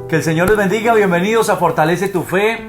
Que el Señor les bendiga, bienvenidos a Fortalece tu Fe.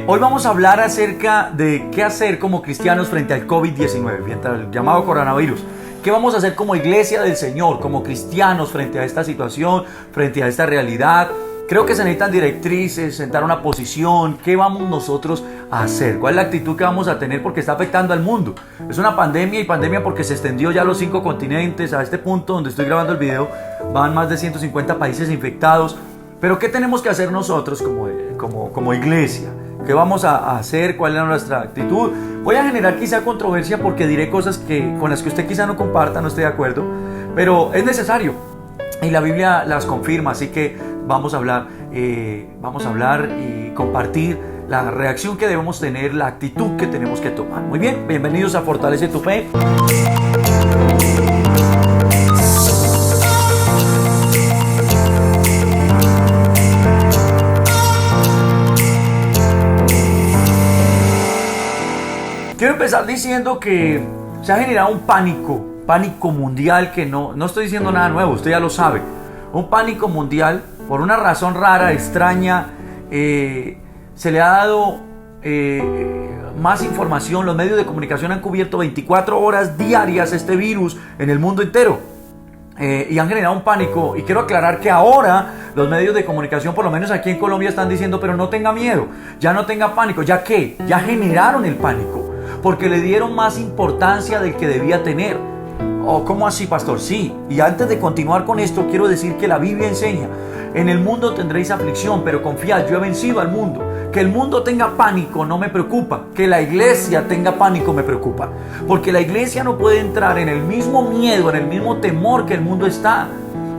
Hoy vamos a hablar acerca de qué hacer como cristianos frente al COVID-19, frente al llamado coronavirus. ¿Qué vamos a hacer como iglesia del Señor, como cristianos frente a esta situación, frente a esta realidad? Creo que se necesitan directrices, sentar una posición. ¿Qué vamos nosotros a hacer? ¿Cuál es la actitud que vamos a tener? Porque está afectando al mundo. Es una pandemia y pandemia porque se extendió ya a los 5 continentes. A este punto donde estoy grabando el video van más de 150 países infectados. Pero ¿qué tenemos que hacer nosotros como iglesia? ¿Qué vamos a hacer? ¿Cuál es nuestra actitud? Voy a generar quizá controversia porque diré cosas con las que usted quizá no comparta, no esté de acuerdo. Pero es necesario. Y la Biblia las confirma, así que vamos a hablar y compartir la reacción que debemos tener, la actitud que tenemos que tomar. Muy bien, bienvenidos a Fortalece tu Fe. Quiero empezar diciendo que se ha generado un pánico mundial que no estoy diciendo nada nuevo, usted ya lo sabe. Un pánico mundial, por una razón rara, extraña, se le ha dado más información. Los medios de comunicación han cubierto 24 horas diarias este virus en el mundo entero. Y han generado un pánico. Y quiero aclarar que ahora los medios de comunicación, por lo menos aquí en Colombia, están diciendo, pero no tenga miedo, ya no tenga pánico. ¿Ya qué? Ya generaron el pánico, porque le dieron más importancia del que debía tener. Oh, ¿cómo así, pastor? Sí, y antes de continuar con esto, quiero decir que la Biblia enseña: en el mundo tendréis aflicción, pero confiad, yo he vencido al mundo. Que el mundo tenga pánico no me preocupa, que la iglesia tenga pánico me preocupa, porque la iglesia no puede entrar en el mismo miedo, en el mismo temor que el mundo está.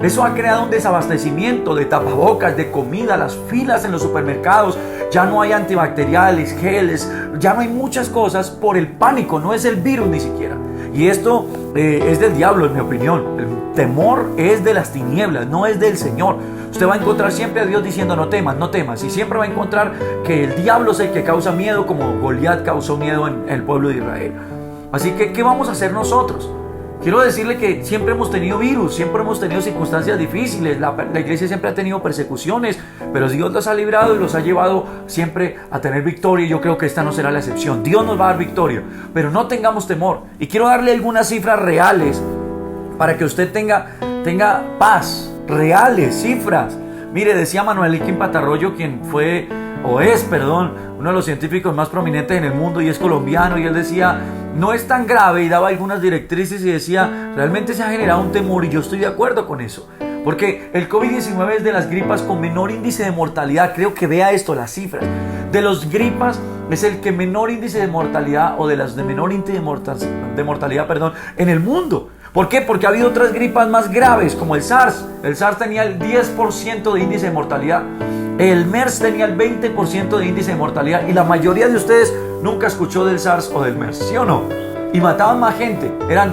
Eso ha creado un desabastecimiento de tapabocas, de comida, las filas en los supermercados. Ya no hay antibacteriales, geles, ya no hay muchas cosas por el pánico, no es el virus ni siquiera. Y esto es del diablo, en mi opinión. El temor es de las tinieblas, no es del Señor. Usted va a encontrar siempre a Dios diciendo no temas, no temas. Y siempre va a encontrar que el diablo es el que causa miedo, como Goliat causó miedo en el pueblo de Israel. Así que, ¿qué vamos a hacer nosotros? Quiero decirle que siempre hemos tenido virus, siempre hemos tenido circunstancias difíciles, la iglesia siempre ha tenido persecuciones, pero Dios los ha librado y los ha llevado siempre a tener victoria, y yo creo que esta no será la excepción. Dios nos va a dar victoria, pero no tengamos temor. Y quiero darle algunas cifras reales para que usted tenga paz, reales, cifras. Mire, decía Manuel Elkin Patarroyo, quien es uno de los científicos más prominentes en el mundo y es colombiano, y él decía, no es tan grave, y daba algunas directrices y decía, realmente se ha generado un temor, y yo estoy de acuerdo con eso, porque el COVID-19 es de las gripas con menor índice de mortalidad. Creo que vea esto, las cifras de los gripas, es el que menor índice de mortalidad, o de las de menor índice de mortalidad, en el mundo. ¿Por qué? Porque ha habido otras gripas más graves, como el SARS. El SARS tenía el 10% de índice de mortalidad. El MERS tenía el 20% de índice de mortalidad. Y la mayoría de ustedes nunca escuchó del SARS o del MERS, ¿sí o no? Y mataban más gente. Era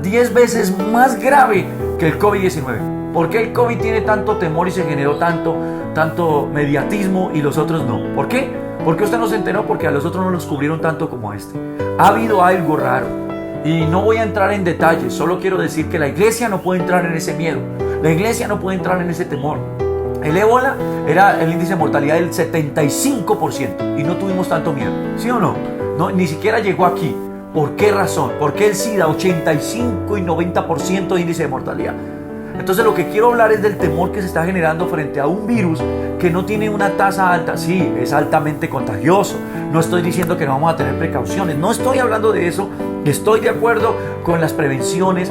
10 veces más grave que el COVID-19. ¿Por qué el COVID tiene tanto temor y se generó tanto mediatismo y los otros no? ¿Por qué? Porque usted no se enteró, porque a los otros no los cubrieron tanto como a este. Ha habido algo raro. Y no voy a entrar en detalles, solo quiero decir que la iglesia no puede entrar en ese miedo. La iglesia no puede entrar en ese temor. El ébola era el índice de mortalidad del 75% y no tuvimos tanto miedo, ¿sí o no? Ni siquiera llegó aquí. ¿Por qué razón? ¿Por qué el SIDA? 85 y 90% de índice de mortalidad. Entonces lo que quiero hablar es del temor que se está generando frente a un virus que no tiene una tasa alta. Sí, es altamente contagioso. No estoy diciendo que no vamos a tener precauciones. No estoy hablando de eso. Estoy de acuerdo con las prevenciones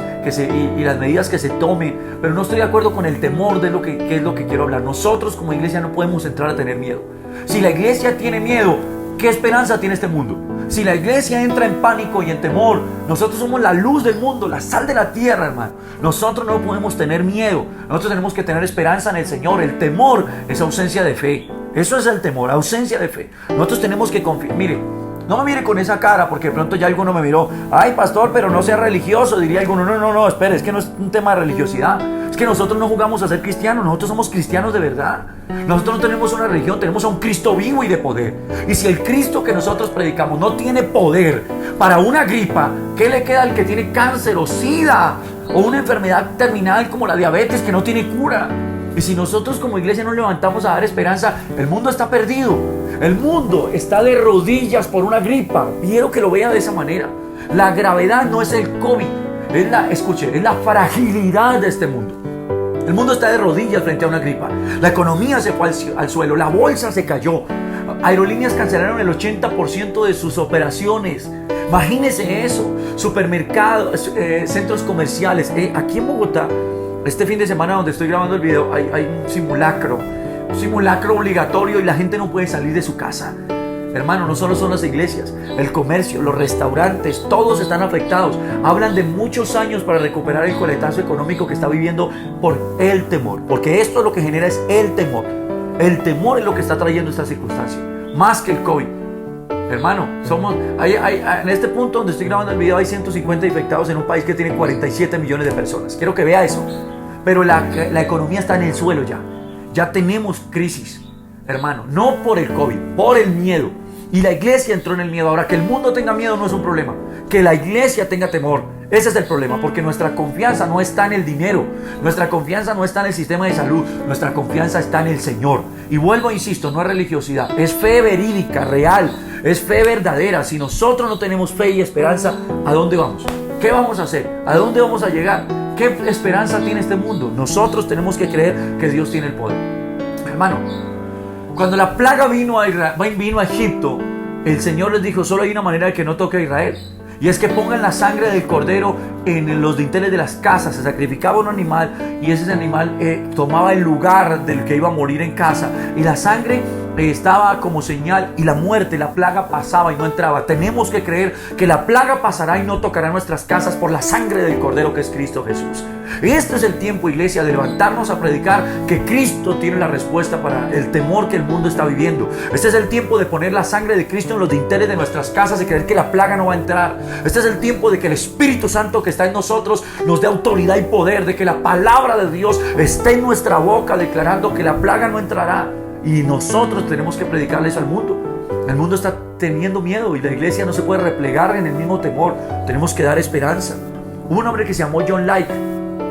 y las medidas que se tomen, pero no estoy de acuerdo con el temor de qué es lo que quiero hablar. Nosotros como iglesia no podemos entrar a tener miedo. Si la iglesia tiene miedo, ¿qué esperanza tiene este mundo? Si la iglesia entra en pánico y en temor, nosotros somos la luz del mundo, la sal de la tierra, hermano. Nosotros no podemos tener miedo. Nosotros tenemos que tener esperanza en el Señor. El temor es ausencia de fe. Eso es el temor, ausencia de fe. Nosotros tenemos que confiar. Mire, no me mire con esa cara, porque de pronto ya alguno me miró. Ay, pastor, pero no sea religioso, diría alguno. No, espere, es que no es un tema de religiosidad. Es que nosotros no jugamos a ser cristianos, nosotros somos cristianos de verdad. Nosotros no tenemos una religión, tenemos a un Cristo vivo y de poder. Y si el Cristo que nosotros predicamos no tiene poder para una gripa, ¿qué le queda al que tiene cáncer o SIDA o una enfermedad terminal como la diabetes que no tiene cura? Y si nosotros como iglesia nos levantamos a dar esperanza, el mundo está perdido. El mundo está de rodillas por una gripa. Quiero que lo vea de esa manera. La gravedad no es el COVID, es la fragilidad de este mundo. El mundo está de rodillas frente a una gripa. La economía se fue al suelo, la bolsa se cayó. Aerolíneas cancelaron el 80% de sus operaciones. Imagínense eso. Supermercados, centros comerciales. Aquí en Bogotá, este fin de semana donde estoy grabando el video, hay un simulacro obligatorio y la gente no puede salir de su casa. Hermano, no solo son las iglesias, el comercio, los restaurantes, todos están afectados. Hablan de muchos años para recuperar el coletazo económico que está viviendo por el temor. Porque esto lo que genera es el temor. El temor es lo que está trayendo esta circunstancia, más que el COVID. Hermano, en este punto donde estoy grabando el video hay 150 infectados en un país que tiene 47 millones de personas. Quiero que vea eso. Pero la economía está en el suelo ya. Ya tenemos crisis, hermano. No por el COVID, por el miedo. Y la iglesia entró en el miedo. Ahora, que el mundo tenga miedo no es un problema. Que la iglesia tenga temor, ese es el problema. Porque nuestra confianza no está en el dinero. Nuestra confianza no está en el sistema de salud. Nuestra confianza está en el Señor. Y vuelvo, insisto, no es religiosidad. Es fe verídica, real. Es fe verdadera. Si nosotros no tenemos fe y esperanza, ¿a dónde vamos? ¿Qué vamos a hacer? ¿A dónde vamos a llegar? ¿Qué esperanza tiene este mundo? Nosotros tenemos que creer que Dios tiene el poder. Hermano, cuando la plaga vino a Egipto, el Señor les dijo, solo hay una manera de que no toque a Israel. Y es que pongan la sangre del cordero en los dinteles de las casas. Se sacrificaba un animal y ese animal tomaba el lugar del que iba a morir en casa. Y la sangre estaba como señal y la muerte, la plaga pasaba y no entraba. Tenemos que creer que la plaga pasará y no tocará nuestras casas por la sangre del cordero que es Cristo Jesús. Este es el tiempo, iglesia, de levantarnos a predicar que Cristo tiene la respuesta para el temor que el mundo está viviendo. Este es el tiempo de poner la sangre de Cristo en los dinteles de nuestras casas y creer que la plaga no va a entrar. Este es el tiempo de que el Espíritu Santo que está en nosotros nos dé autoridad y poder, de que la palabra de Dios esté en nuestra boca declarando que la plaga no entrará. Y nosotros tenemos que predicarle eso al mundo. El mundo está teniendo miedo y la iglesia no se puede replegar en el mismo temor. Tenemos que dar esperanza. Hubo un hombre que se llamó John Lake,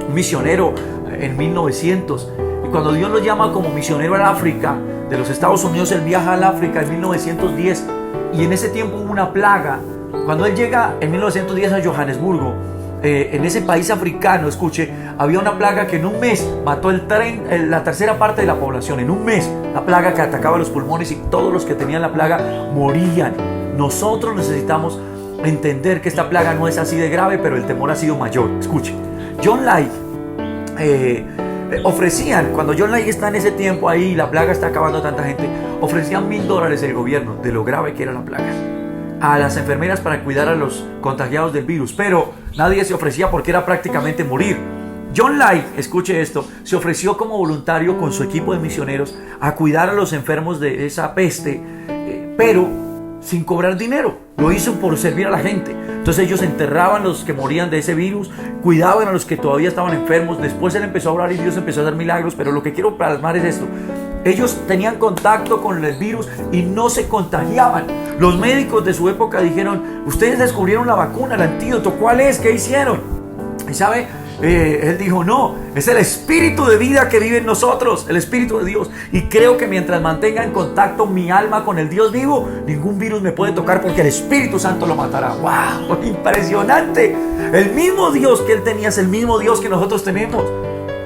un misionero en 1900. Y cuando Dios lo llama como misionero al África, de los Estados Unidos, él viaja al África en 1910. Y en ese tiempo hubo una plaga. Cuando él llega en 1910 a Johannesburgo, en ese país africano, escuche, había una plaga que en un mes mató la tercera parte de la población. En un mes, la plaga que atacaba los pulmones y todos los que tenían la plaga morían. Nosotros necesitamos entender que esta plaga no es así de grave, pero el temor ha sido mayor. Escuche, John Lake ofrecían, cuando John Lake está en ese tiempo ahí, la plaga está acabando a tanta gente, ofrecían $1000 el gobierno de lo grave que era la plaga a las enfermeras para cuidar a los contagiados del virus, pero nadie se ofrecía porque era prácticamente morir. John Lake, escuche esto, se ofreció como voluntario con su equipo de misioneros a cuidar a los enfermos de esa peste, pero sin cobrar dinero. Lo hizo por servir a la gente. Entonces ellos enterraban a los que morían de ese virus, cuidaban a los que todavía estaban enfermos. Después él empezó a orar y Dios empezó a hacer milagros. Pero lo que quiero plasmar es esto: ellos tenían contacto con el virus y no se contagiaban. Los médicos de su época dijeron: ustedes descubrieron la vacuna, el antídoto, ¿cuál es? ¿Qué hicieron? Y sabe, él dijo: no, es el espíritu de vida que vive en nosotros, el espíritu de Dios. Y creo que mientras mantenga en contacto mi alma con el Dios vivo, ningún virus me puede tocar porque el Espíritu Santo lo matará. ¡Wow! ¡Impresionante! El mismo Dios que él tenía es el mismo Dios que nosotros tenemos.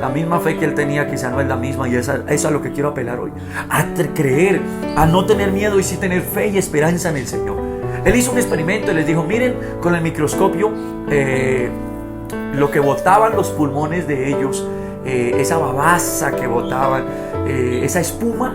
La misma fe que él tenía quizá no es la misma, y esa es a lo que quiero apelar hoy. A creer, a no tener miedo y sí tener fe y esperanza en el Señor. Él hizo un experimento y les dijo: miren con el microscopio lo que botaban los pulmones de ellos, esa babasa que botaban, esa espuma,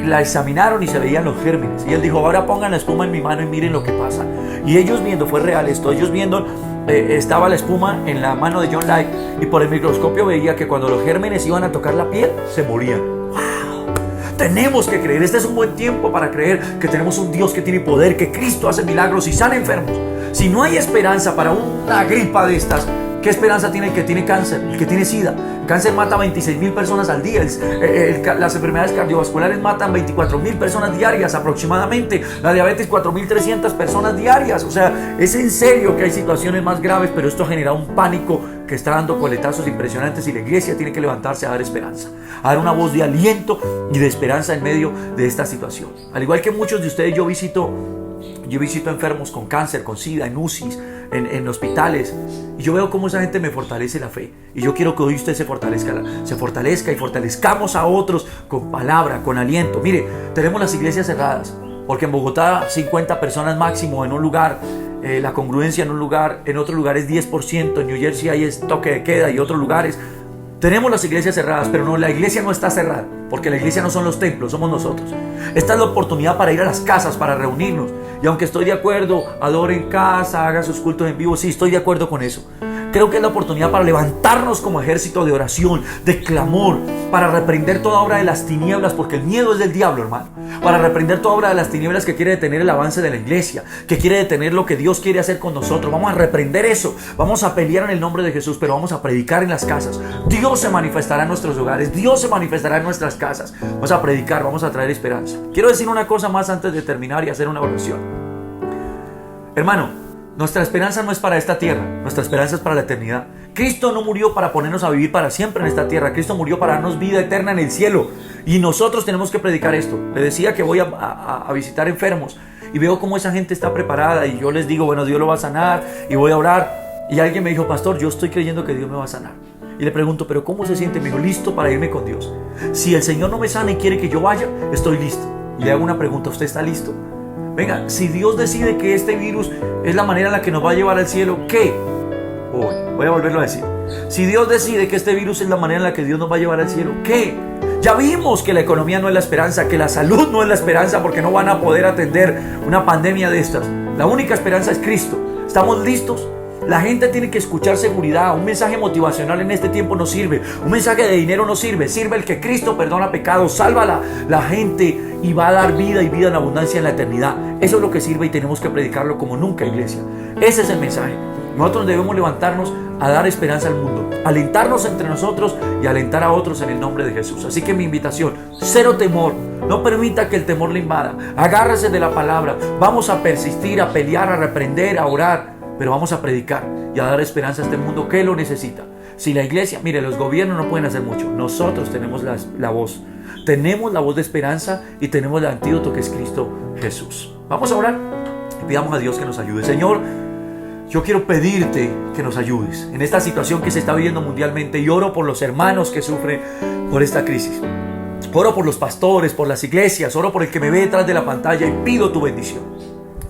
la examinaron y se veían los gérmenes. Y él dijo: ahora pongan la espuma en mi mano y miren lo que pasa. Y ellos viendo, fue real esto, ellos viendo, estaba la espuma en la mano de John Lake y por el microscopio veía que cuando los gérmenes iban a tocar la piel, se morían. ¡Wow! Tenemos que creer, este es un buen tiempo para creer que tenemos un Dios que tiene poder, que Cristo hace milagros y sana enfermos. Si no hay esperanza para una gripa de estas, ¿qué esperanza tiene el que tiene cáncer, el que tiene SIDA? El cáncer mata a 26,000 personas al día. Las enfermedades cardiovasculares matan 24,000 personas diarias aproximadamente. La diabetes, 4,300 personas diarias. O sea, es en serio que hay situaciones más graves, pero esto ha generado un pánico que está dando coletazos impresionantes y la iglesia tiene que levantarse a dar esperanza, a dar una voz de aliento y de esperanza en medio de esta situación. Al igual que muchos de ustedes, yo visito enfermos con cáncer, con SIDA, en UCIs, en hospitales, y yo veo cómo esa gente me fortalece la fe, y yo quiero que hoy usted se fortalezca y fortalezcamos a otros con palabra, con aliento. Mire, tenemos las iglesias cerradas, porque en Bogotá 50 personas máximo en un lugar, la congruencia en un lugar, en otro lugar es 10%, en New Jersey hay toque de queda y otros lugares. Tenemos las iglesias cerradas, pero no, la iglesia no está cerrada, porque la iglesia no son los templos, somos nosotros. Esta es la oportunidad para ir a las casas, para reunirnos. Y aunque estoy de acuerdo, adore en casa, haga sus cultos en vivo, sí, estoy de acuerdo con eso. Creo que es la oportunidad para levantarnos como ejército de oración, de clamor, para reprender toda obra de las tinieblas, porque el miedo es del diablo, hermano. Para reprender toda obra de las tinieblas que quiere detener el avance de la iglesia, que quiere detener lo que Dios quiere hacer con nosotros. Vamos a reprender eso, vamos a pelear en el nombre de Jesús, pero vamos a predicar en las casas. Dios se manifestará en nuestros hogares, Dios se manifestará en nuestras casas. Vamos a predicar, vamos a traer esperanza. Quiero decir una cosa más antes de terminar y hacer una oración. Hermano, nuestra esperanza no es para esta tierra, nuestra esperanza es para la eternidad. Cristo no murió para ponernos a vivir para siempre en esta tierra. Cristo murió para darnos vida eterna en el cielo. Y nosotros tenemos que predicar esto. Le decía que voy a visitar enfermos y veo cómo esa gente está preparada, y yo les digo, bueno, Dios lo va a sanar y voy a orar. Y alguien me dijo, pastor, yo estoy creyendo que Dios me va a sanar. Y le pregunto, ¿pero cómo se siente? Me dijo, listo para irme con Dios. Si el Señor no me sana y quiere que yo vaya, estoy listo. Y le hago una pregunta, ¿usted está listo? Venga, si Dios decide que este virus es la manera en la que nos va a llevar al cielo, ¿qué? Voy a volverlo a decir. Si Dios decide que este virus es la manera en la que Dios nos va a llevar al cielo, ¿qué? Ya vimos que la economía no es la esperanza, que la salud no es la esperanza, porque no van a poder atender una pandemia de estas. La única esperanza es Cristo. ¿Estamos listos? La gente tiene que escuchar seguridad. Un mensaje motivacional en este tiempo no sirve. Un mensaje de dinero no sirve. Sirve el que Cristo perdona pecados, salva la gente y va a dar vida y vida en abundancia en la eternidad. Eso es lo que sirve y tenemos que predicarlo como nunca, iglesia. Ese es el mensaje. Nosotros debemos levantarnos a dar esperanza al mundo, alentarnos entre nosotros y alentar a otros en el nombre de Jesús. Así que mi invitación, cero temor. No permita que el temor le invada. Agárrese de la palabra. Vamos a persistir, a pelear, a reprender, a orar. Pero vamos a predicar y a dar esperanza a este mundo que lo necesita. Si la iglesia, mire, los gobiernos no pueden hacer mucho. Nosotros tenemos la voz. Tenemos la voz de esperanza y tenemos el antídoto que es Cristo Jesús. Vamos a orar y pidamos a Dios que nos ayude. Señor, yo quiero pedirte que nos ayudes en esta situación que se está viviendo mundialmente, y oro por los hermanos que sufren por esta crisis. Oro por los pastores, por las iglesias, oro por el que me ve detrás de la pantalla y pido tu bendición.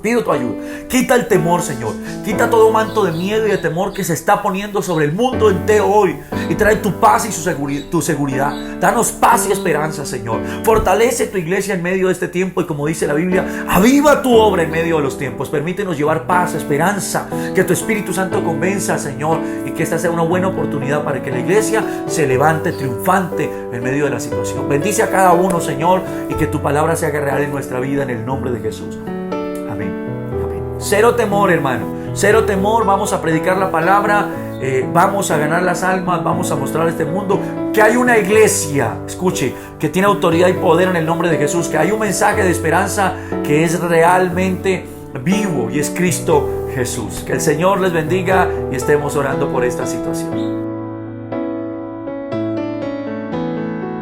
Pido tu ayuda. Quita el temor, Señor. Quita todo manto de miedo y de temor que se está poniendo sobre el mundo entero hoy. Y trae tu paz y tu seguridad. Danos paz y esperanza, Señor. Fortalece tu iglesia en medio de este tiempo. Y como dice la Biblia, aviva tu obra en medio de los tiempos. Permítenos llevar paz, esperanza. Que tu Espíritu Santo convenza, Señor. Y que esta sea una buena oportunidad para que la iglesia se levante triunfante en medio de la situación. Bendice a cada uno, Señor. Y que tu palabra se haga real en nuestra vida en el nombre de Jesús. Cero temor, hermano, cero temor. Vamos a predicar la palabra, vamos a ganar las almas, vamos a mostrar a este mundo que hay una iglesia, escuche, que tiene autoridad y poder en el nombre de Jesús, que hay un mensaje de esperanza que es realmente vivo y es Cristo Jesús. Que el Señor les bendiga y estemos orando por esta situación.